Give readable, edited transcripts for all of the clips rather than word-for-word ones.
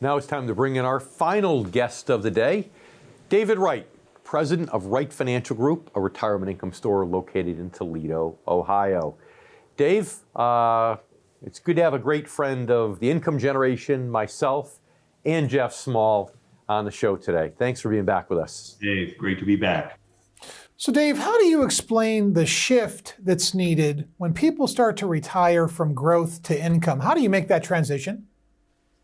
Now it's time to bring in our final guest of the day, David Wright, president of Wright Financial Group, a retirement income store located in Toledo, Ohio. Dave, it's good to have a great friend of the income generation, myself, and Jeff Small on the show today. Thanks for being back with us. Dave, great to be back. So Dave, how do you explain the shift that's needed when people start to retire from growth to income? How do you make that transition?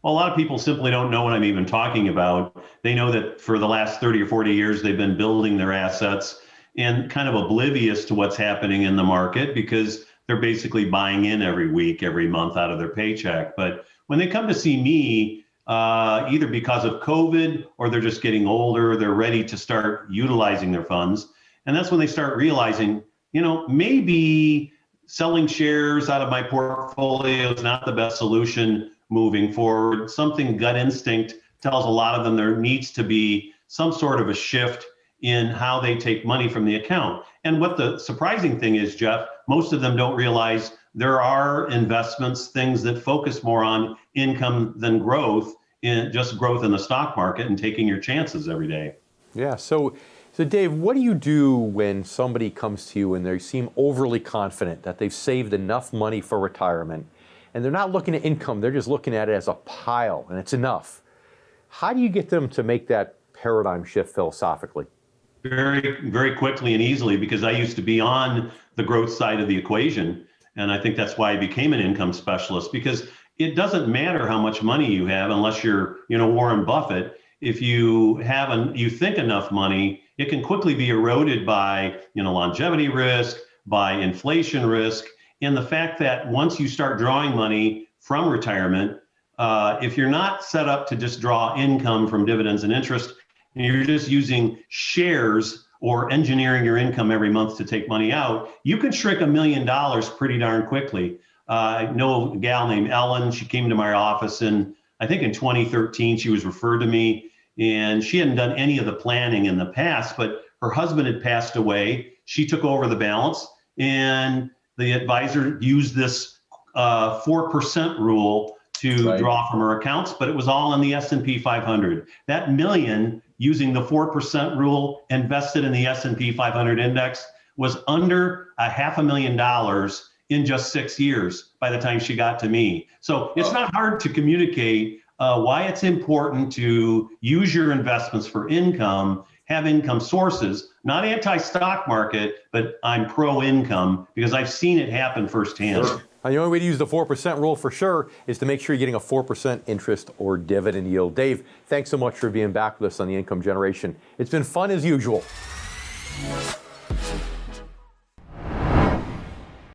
Well, a lot of people simply don't know what I'm even talking about. They know that for the last 30 or 40 years, they've been building their assets and kind of oblivious to what's happening in the market because they're basically buying in every week, every month out of their paycheck. But when they come to see me, either because of COVID or they're just getting older, they're ready to start utilizing their funds. And that's when they start realizing, maybe selling shares out of my portfolio is not the best solution moving forward. Something gut instinct tells a lot of them there needs to be some sort of a shift in how they take money from the account. And what the surprising thing is, Jeff, most of them don't realize there are investments, things that focus more on income than growth, in just growth in the stock market and taking your chances every day. Yeah, so Dave, what do you do when somebody comes to you and they seem overly confident that they've saved enough money for retirement and they're not looking at income, they're just looking at it as a pile and it's enough? How do you get them to make that paradigm shift philosophically? Very, very quickly and easily, because I used to be on the growth side of the equation. And I think that's why I became an income specialist, because it doesn't matter how much money you have unless you're, Warren Buffett. If you think enough money, it can quickly be eroded by, longevity risk, by inflation risk, and the fact that once you start drawing money from retirement, if you're not set up to just draw income from dividends and interest, and you're just using shares or engineering your income every month to take money out, you can shrink $1 million pretty darn quickly. I know a gal named Ellen. She came to my office I think in 2013, she was referred to me, and she hadn't done any of the planning in the past, but her husband had passed away. She took over the balance, and the advisor used this 4% rule to draw from her accounts, but it was all in the S&P 500. That million, using the 4% rule, invested in the S&P 500 index, was under $500,000 in just 6 years by the time she got to me. So it's not hard to communicate why it's important to use your investments for income, have income sources, not anti-stock market, but I'm pro-income because I've seen it happen firsthand. Sure. And the only way to use the 4% rule for sure is to make sure you're getting a 4% interest or dividend yield. Dave, thanks so much for being back with us on the Income Generation. It's been fun as usual.